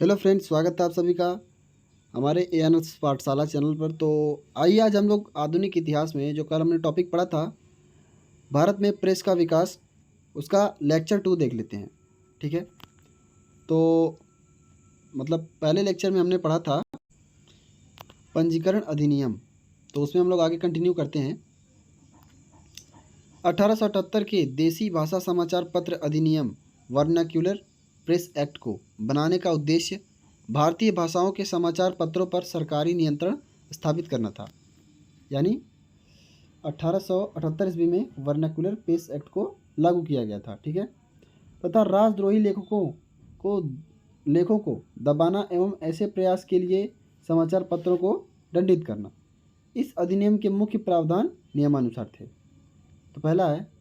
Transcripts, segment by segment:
Hello friends, स्वागत है आप सभी का हमारे एएनएस पाठशाला चैनल पर। तो आइए आज हम लोग आधुनिक इतिहास में जो कल हमने टॉपिक पढ़ा था भारत में प्रेस का विकास, उसका लेक्चर 2 देख लेते हैं। ठीक है, तो मतलब पहले लेक्चर में हमने पढ़ा था पंजीकरण अधिनियम, तो उसमें हम लोग आगे कंटिन्यू करते हैं। 1878 के देसी भाषा समाचार पत्र अधिनियम वर्नाक्यूलर प्रेस एक्ट को बनाने का उद्देश्य भारतीय भाषाओं के समाचार पत्रों पर सरकारी नियंत्रण स्थापित करना था। यानी 1878 ईस्वी में वर्नाक्यूलर प्रेस एक्ट को लागू किया गया था। ठीक है, तथा राजद्रोही लेखों को दबाना एवं ऐसे प्रयास के लिए समाचार पत्रों को दंडित करना इस अधिनियम के मुख्य प्रावधान नियमानुसार थे। तो पहला है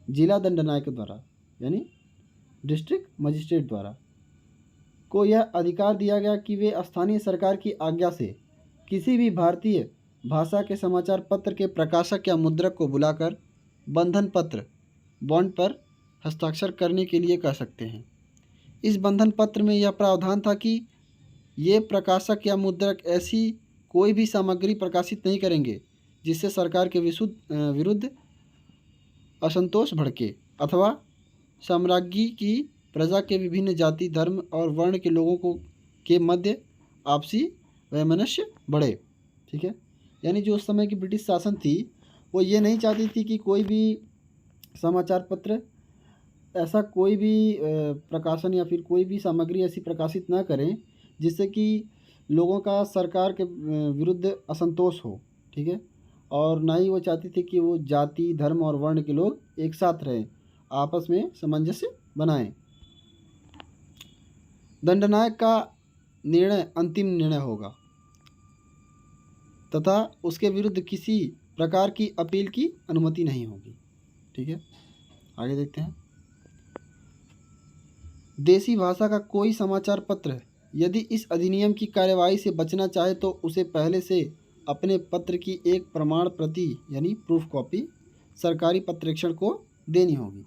जिला दंडनायक द्वारा, यानी डिस्ट्रिक्ट मजिस्ट्रेट द्वारा को यह अधिकार दिया गया कि वे स्थानीय सरकार की आज्ञा से किसी भी भारतीय भाषा के समाचार पत्र के प्रकाशक या मुद्रक को बुलाकर बंधन पत्र बॉन्ड पर हस्ताक्षर करने के लिए कह सकते हैं। इस बंधन पत्र में यह प्रावधान था कि ये प्रकाशक या मुद्रक ऐसी कोई भी सामग्री प्रकाशित नहीं करेंगे जिससे सरकार के विरुद्ध असंतोष भड़के अथवा साम्राज्य की प्रजा के विभिन्न जाति, धर्म और वर्ण के लोगों को के मध्य आपसी वैमनस्य बढ़े। ठीक है, यानी जो उस समय की ब्रिटिश शासन थी वो ये नहीं चाहती थी कि कोई भी समाचार पत्र ऐसा कोई भी प्रकाशन या फिर कोई भी सामग्री ऐसी प्रकाशित ना करें जिससे कि लोगों का सरकार के विरुद्ध असंतोष हो। ठीक है, और ना ही वो चाहती थी कि वो जाति, धर्म और वर्ण के लोग एक साथ रहें, आपस में सामंजस्य बनाएं। दंडनायक का निर्णय अंतिम निर्णय होगा तथा उसके विरुद्ध किसी प्रकार की अपील की अनुमति नहीं होगी। ठीक है, आगे देखते हैं। देसी भाषा का कोई समाचार पत्र यदि इस अधिनियम की कार्यवाही से बचना चाहे तो उसे पहले से अपने पत्र की एक प्रमाण प्रति यानी प्रूफ कॉपी सरकारी पत्रेक्षण को देनी होगी,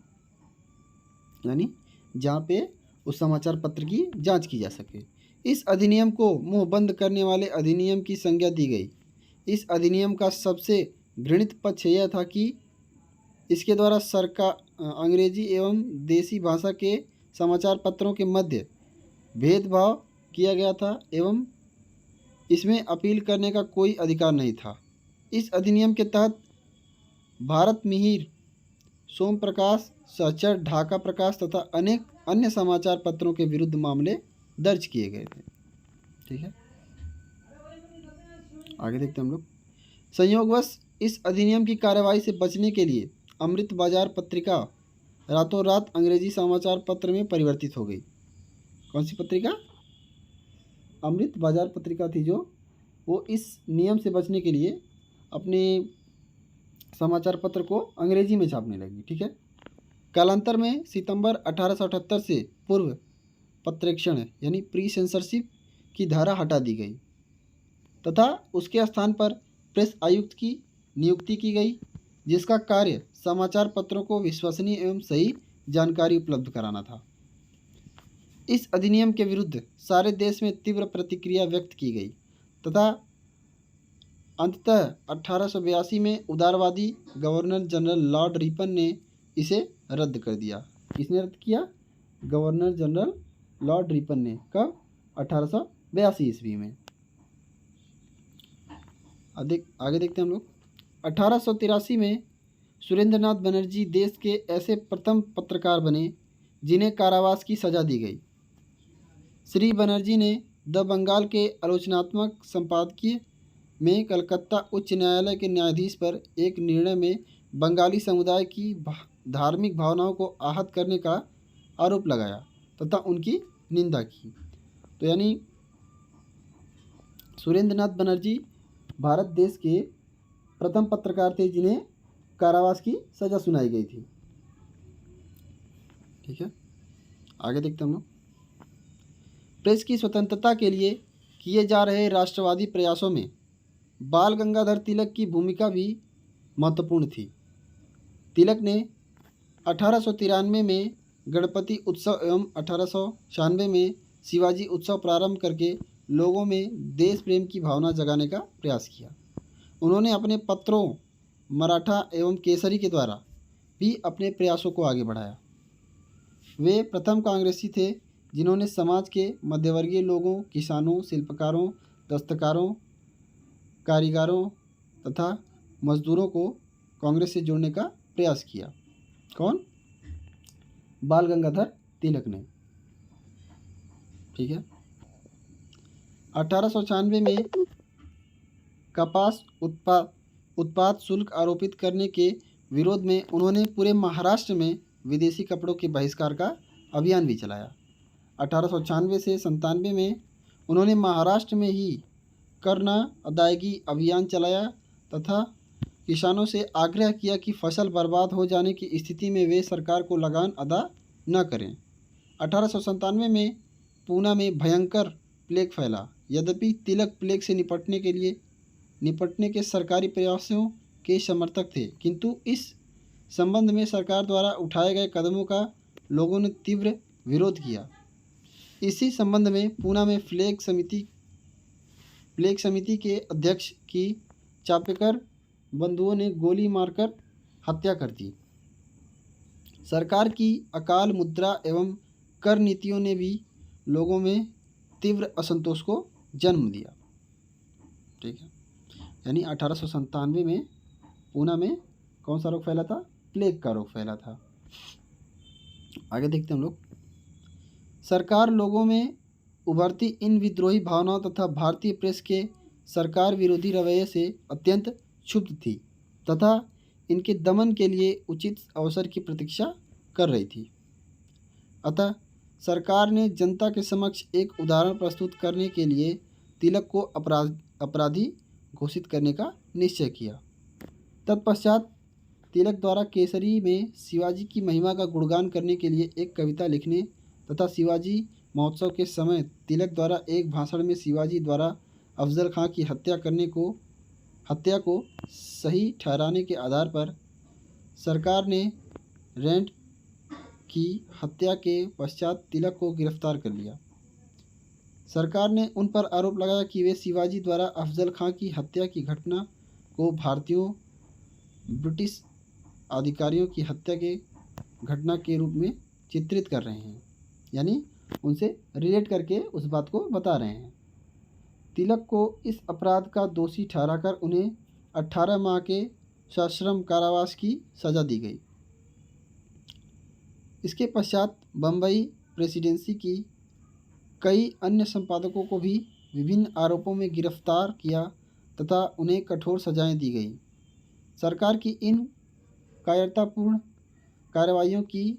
यानी जहाँ पे उस समाचार पत्र की जांच की जा सके। इस अधिनियम को मुंह बंद करने वाले अधिनियम की संज्ञा दी गई। इस अधिनियम का सबसे घृणित पक्ष यह था कि इसके द्वारा सरकार अंग्रेजी एवं देसी भाषा के समाचार पत्रों के मध्य भेदभाव किया गया था एवं इसमें अपील करने का कोई अधिकार नहीं था। इस अधिनियम के तहत भारत मिहिर, सोम प्रकाश, सहचर, ढाका प्रकाश तथा अनेक अन्य समाचार पत्रों के विरुद्ध मामले दर्ज किए गए थे। ठीक है, आगे देखते हैं हम लोग। संयोगवश इस अधिनियम की कार्यवाही से बचने के लिए अमृत बाजार पत्रिका रातों रात अंग्रेजी समाचार पत्र में परिवर्तित हो गई। कौन सी पत्रिका? अमृत बाजार पत्रिका थी जो वो इस नियम से बचने के लिए अपने समाचार पत्र को अंग्रेजी में छापने लगी। ठीक है, कालांतर में सितंबर 1878 से पूर्व पत्रेक्षण यानी प्री सेंसरशिप की धारा हटा दी गई तथा उसके स्थान पर प्रेस आयुक्त की नियुक्ति की गई, जिसका कार्य समाचार पत्रों को विश्वसनीय एवं सही जानकारी उपलब्ध कराना था। इस अधिनियम के विरुद्ध सारे देश में तीव्र प्रतिक्रिया व्यक्त की गई तथा अंततः 1882 में उदारवादी गवर्नर जनरल लॉर्ड रिपन ने इसे रद्द कर दिया। किसने रद्द किया? गवर्नर जनरल लॉर्ड रिपन ने। कब? 1882 ईस्वी में। आगे देखते हैं हम लोग। 1883 में सुरेंद्रनाथ बनर्जी देश के ऐसे प्रथम पत्रकार बने जिन्हें कारावास की सजा दी गई। श्री बनर्जी ने द बंगाल के आलोचनात्मक संपादकीय में कलकत्ता उच्च न्यायालय के न्यायाधीश पर एक निर्णय में बंगाली समुदाय की धार्मिक भावनाओं को आहत करने का आरोप लगाया तथा उनकी निंदा की। तो यानी सुरेंद्रनाथ बनर्जी भारत देश के प्रथम पत्रकार थे जिन्हें कारावास की सजा सुनाई गई थी। ठीक है, आगे देखते हैं हम लोग। प्रेस की स्वतंत्रता के लिए किए जा रहे राष्ट्रवादी प्रयासों में बाल गंगाधर तिलक की भूमिका भी महत्वपूर्ण थी। तिलक ने 1893 में गणपति उत्सव एवं 1896 में शिवाजी उत्सव प्रारंभ करके लोगों में देश प्रेम की भावना जगाने का प्रयास किया। उन्होंने अपने पत्रों मराठा एवं केसरी के द्वारा भी अपने प्रयासों को आगे बढ़ाया। वे प्रथम कांग्रेसी थे जिन्होंने समाज के मध्यवर्गीय लोगों, किसानों, शिल्पकारों, दस्तकारों, कारीगरों तथा मजदूरों को कांग्रेस से जोड़ने का प्रयास किया। कौन? बाल गंगाधर तिलक ने। ठीक है। 1896 में कपास उत्पाद शुल्क आरोपित करने के विरोध में उन्होंने पूरे महाराष्ट्र में विदेशी कपड़ों के बहिष्कार का अभियान भी चलाया। 1896 से 97 में उन्होंने महाराष्ट्र में ही कर न अदायगी अभियान चलाया तथा किसानों से आग्रह किया कि फसल बर्बाद हो जाने की स्थिति में वे सरकार को लगान अदा न करें। 1897 में पूना में भयंकर प्लेग फैला। यद्यपि तिलक प्लेग से निपटने के सरकारी प्रयासों के समर्थक थे, किंतु इस संबंध में सरकार द्वारा उठाए गए कदमों का लोगों ने तीव्र विरोध किया। इसी संबंध में पूना में प्लेग समिति के अध्यक्ष की चापेकर बंधुओं ने गोली मारकर हत्या कर दी। सरकार की अकाल मुद्रा एवं कर नीतियों ने भी लोगों में तीव्र असंतोष को जन्म दिया। ठीक है। यानी 1897 में पूना में कौन सा रोग फैला था? प्लेग का रोग फैला था। आगे देखते हैं हम लोग। सरकार लोगों में उभरती इन विद्रोही भावनाओं तथा भारतीय प्रेस के सरकार विरोधी रवैये से अत्यंत क्षुब्ध थी तथा इनके दमन के लिए उचित अवसर की प्रतीक्षा कर रही थी। अतः सरकार ने जनता के समक्ष एक उदाहरण प्रस्तुत करने के लिए तिलक को अपराधी घोषित करने का निश्चय किया। तत्पश्चात तिलक द्वारा केसरी में शिवाजी की महिमा का गुणगान करने के लिए एक कविता लिखने तथा शिवाजी महोत्सव के समय तिलक द्वारा एक भाषण में शिवाजी द्वारा अफजल खां की हत्या को सही ठहराने के आधार पर सरकार ने रेंट की हत्या के पश्चात तिलक को गिरफ्तार कर लिया। सरकार ने उन पर आरोप लगाया कि वे शिवाजी द्वारा अफजल खां की हत्या की घटना को भारतीयों ब्रिटिश अधिकारियों की हत्या के घटना के रूप में चित्रित कर रहे हैं, यानी उनसे रिलेट करके उस बात को बता रहे हैं। तिलक को इस अपराध का दोषी ठहराकर उन्हें 18 माह के सश्रम कारावास की सज़ा दी गई। इसके पश्चात बम्बई प्रेसिडेंसी की कई अन्य संपादकों को भी विभिन्न आरोपों में गिरफ्तार किया तथा उन्हें कठोर सजाएं दी गई। सरकार की इन कायरतापूर्ण कार्रवाइयों की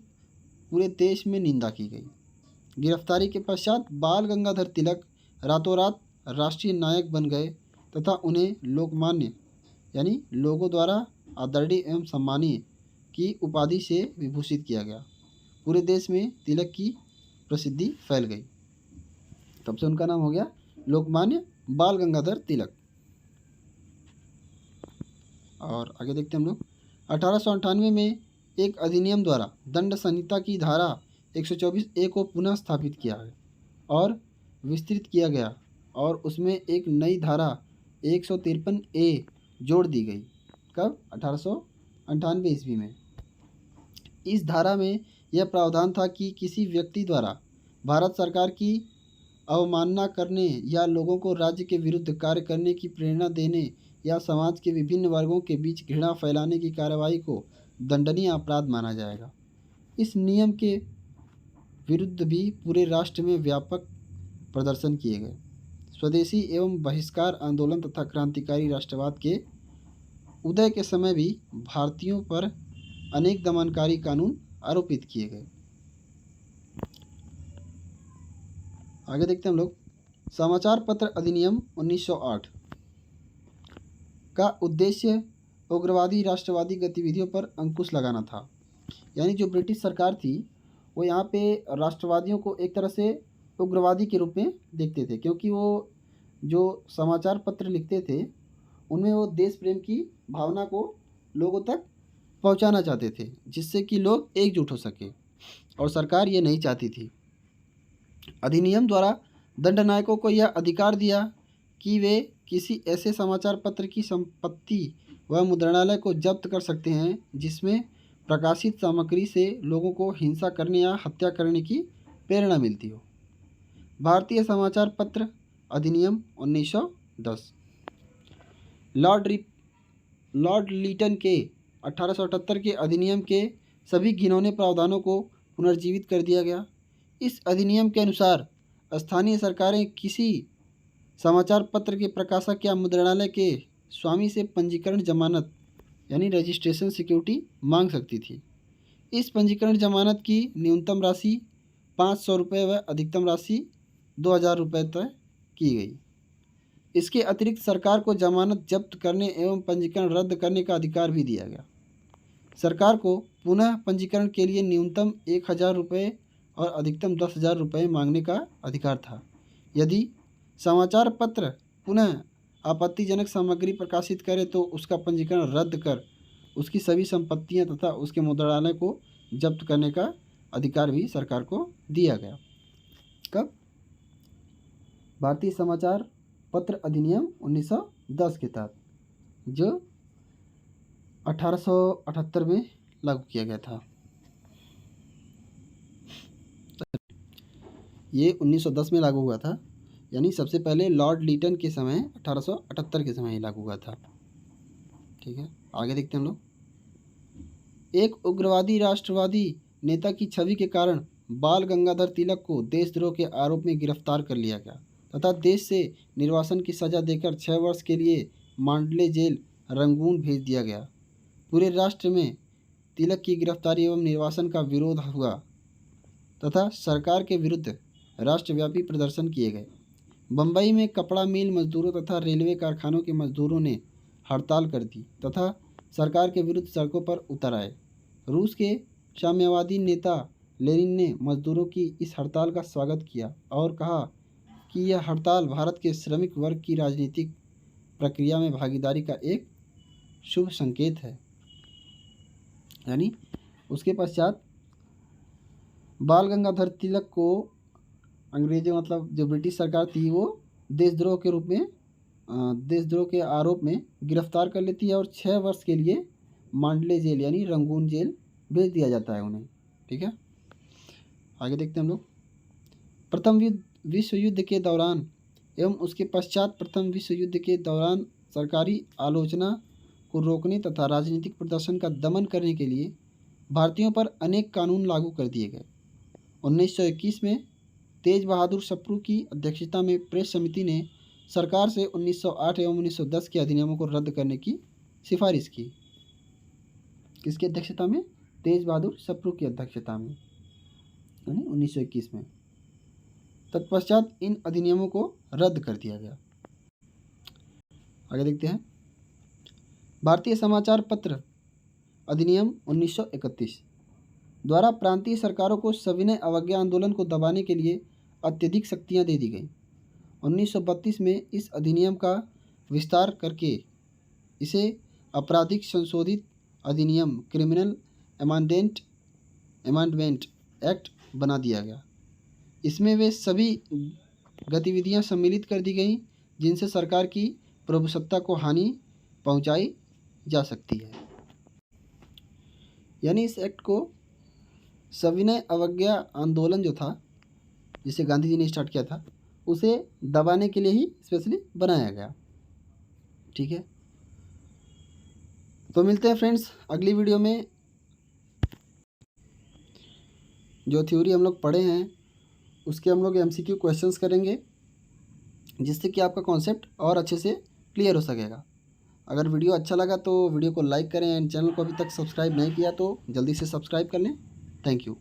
पूरे देश में निंदा की गई। गिरफ्तारी के पश्चात बाल गंगाधर तिलक रातों रात राष्ट्रीय नायक बन गए तथा उन्हें लोकमान्य यानी लोगों द्वारा आदरणीय एवं सम्मानीय की उपाधि से विभूषित किया गया। पूरे देश में तिलक की प्रसिद्धि फैल गई। तब से उनका नाम हो गया लोकमान्य बाल गंगाधर तिलक। और आगे देखते हैं हम लोग। 1898 में एक अधिनियम द्वारा दंड संहिता की धारा 124A को पुनः स्थापित किया है और विस्तृत किया गया और उसमें एक नई धारा 153A जोड़ दी गई। कब? 1898 ईस्वी में। इस धारा में यह प्रावधान था कि किसी व्यक्ति द्वारा भारत सरकार की अवमानना करने या लोगों को राज्य के विरुद्ध कार्य करने की प्रेरणा देने या समाज के विभिन्न वर्गों के बीच घृणा फैलाने की कार्रवाई को दंडनीय अपराध माना जाएगा। इस नियम के विरुद्ध भी पूरे राष्ट्र में व्यापक प्रदर्शन किए गए। स्वदेशी एवं बहिष्कार आंदोलन तथा क्रांतिकारी राष्ट्रवाद के उदय के समय भी भारतीयों पर अनेक दमनकारी कानून आरोपित किए गए। आगे देखते हैं हम लोग। समाचार पत्र अधिनियम 1908 का उद्देश्य उग्रवादी राष्ट्रवादी गतिविधियों पर अंकुश लगाना था। यानी जो ब्रिटिश सरकार थी वो यहाँ पे राष्ट्रवादियों को एक तरह से उग्रवादी के रूप में देखते थे, क्योंकि वो जो समाचार पत्र लिखते थे उनमें वो देश प्रेम की भावना को लोगों तक पहुँचाना चाहते थे, जिससे कि लोग एकजुट हो सके, और सरकार ये नहीं चाहती थी। अधिनियम द्वारा दंडनायकों को यह अधिकार दिया कि वे किसी ऐसे समाचार पत्र की संपत्ति व मुद्रणालय को जब्त कर सकते हैं जिसमें प्रकाशित सामग्री से लोगों को हिंसा करने या हत्या करने की प्रेरणा मिलती हो। भारतीय समाचार पत्र अधिनियम 1910। लॉर्ड लीटन के 1878 के अधिनियम के सभी घिनौने प्रावधानों को पुनर्जीवित कर दिया गया। इस अधिनियम के अनुसार स्थानीय सरकारें किसी समाचार पत्र के प्रकाशक या मुद्रणालय के स्वामी से पंजीकरण जमानत यानी रजिस्ट्रेशन सिक्योरिटी मांग सकती थी। इस पंजीकरण जमानत की न्यूनतम राशि 500 रुपये व अधिकतम राशि 2000 रुपये तय की गई। इसके अतिरिक्त सरकार को जमानत जब्त करने एवं पंजीकरण रद्द करने का अधिकार भी दिया गया। सरकार को पुनः पंजीकरण के लिए न्यूनतम 1000 रुपये और अधिकतम 10,000 रुपये मांगने का अधिकार था। यदि समाचार पत्र पुनः आपत्तिजनक सामग्री प्रकाशित करे तो उसका पंजीकरण रद्द कर उसकी सभी संपत्तियां तथा उसके मुद्रणालय को जब्त करने का अधिकार भी सरकार को दिया गया। कब? भारतीय समाचार पत्र अधिनियम 1910 के तहत, जो 1878 में लागू किया गया था। ये 1910 में लागू हुआ था, यानी सबसे पहले लॉर्ड लीटन के समय 1878 के समय ही लागू हुआ था। ठीक है, आगे देखते हैं हम लोग। एक उग्रवादी राष्ट्रवादी नेता की छवि के कारण बाल गंगाधर तिलक को देशद्रोह के आरोप में गिरफ्तार कर लिया गया तथा देश से निर्वासन की सजा देकर 6 वर्ष के लिए मांडले जेल रंगून भेज दिया गया। पूरे राष्ट्र में तिलक की गिरफ्तारी एवं निर्वासन का विरोध हुआ तथा सरकार के विरुद्ध राष्ट्रव्यापी प्रदर्शन किए गए। बम्बई में कपड़ा मिल मजदूरों तथा रेलवे कारखानों के मजदूरों ने हड़ताल कर दी तथा सरकार के विरुद्ध सड़कों पर उतर आए। रूस के साम्यवादी नेता लेनिन ने मजदूरों की इस हड़ताल का स्वागत किया और कहा कि यह हड़ताल भारत के श्रमिक वर्ग की राजनीतिक प्रक्रिया में भागीदारी का एक शुभ संकेत है। यानी उसके पश्चात बाल गंगाधर तिलक को अंग्रेजों मतलब जो ब्रिटिश सरकार थी वो देशद्रोह के रूप में देशद्रोह के आरोप में गिरफ्तार कर लेती है और 6 वर्ष के लिए मांडले जेल यानी रंगून जेल भेज दिया जाता है उन्हें। ठीक है, आगे देखते हैं हम लोग। प्रथम विश्व युद्ध के दौरान एवं उसके पश्चात प्रथम विश्व युद्ध के दौरान सरकारी आलोचना को रोकने तथा राजनीतिक प्रदर्शन का दमन करने के लिए भारतीयों पर अनेक कानून लागू कर दिए गए। 1921 में तेज बहादुर सप्रू की अध्यक्षता में प्रेस समिति ने सरकार से 1908 एवं 1910 के अधिनियमों को रद्द करने की सिफारिश की। किसकी अध्यक्षता में? तेज बहादुर सप्रू की अध्यक्षता में, यानी 1921 में। तत्पश्चात इन अधिनियमों को रद्द कर दिया गया। आगे देखते हैं। भारतीय समाचार पत्र अधिनियम 1931 द्वारा प्रांतीय सरकारों को सविनय अवज्ञा आंदोलन को दबाने के लिए अत्यधिक शक्तियां दे दी गई। 1932 में इस अधिनियम का विस्तार करके इसे आपराधिक संशोधित अधिनियम क्रिमिनल अमेंडमेंट एक्ट बना दिया गया। इसमें वे सभी गतिविधियां सम्मिलित कर दी गई जिनसे सरकार की प्रभुसत्ता को हानि पहुंचाई जा सकती है। यानी इस एक्ट को सविनय अवज्ञा आंदोलन जो था जिसे गांधी जी ने स्टार्ट किया था उसे दबाने के लिए ही स्पेशली बनाया गया। ठीक है, तो मिलते हैं फ्रेंड्स अगली वीडियो में। जो थ्योरी हम लोग पढ़े हैं उसके हम लोग MCQ क्वेश्चंस करेंगे जिससे कि आपका कॉन्सेप्ट और अच्छे से क्लियर हो सकेगा। अगर वीडियो अच्छा लगा तो वीडियो को लाइक करें एंड चैनल को अभी तक सब्सक्राइब नहीं किया तो जल्दी से सब्सक्राइब कर लें। Thank you.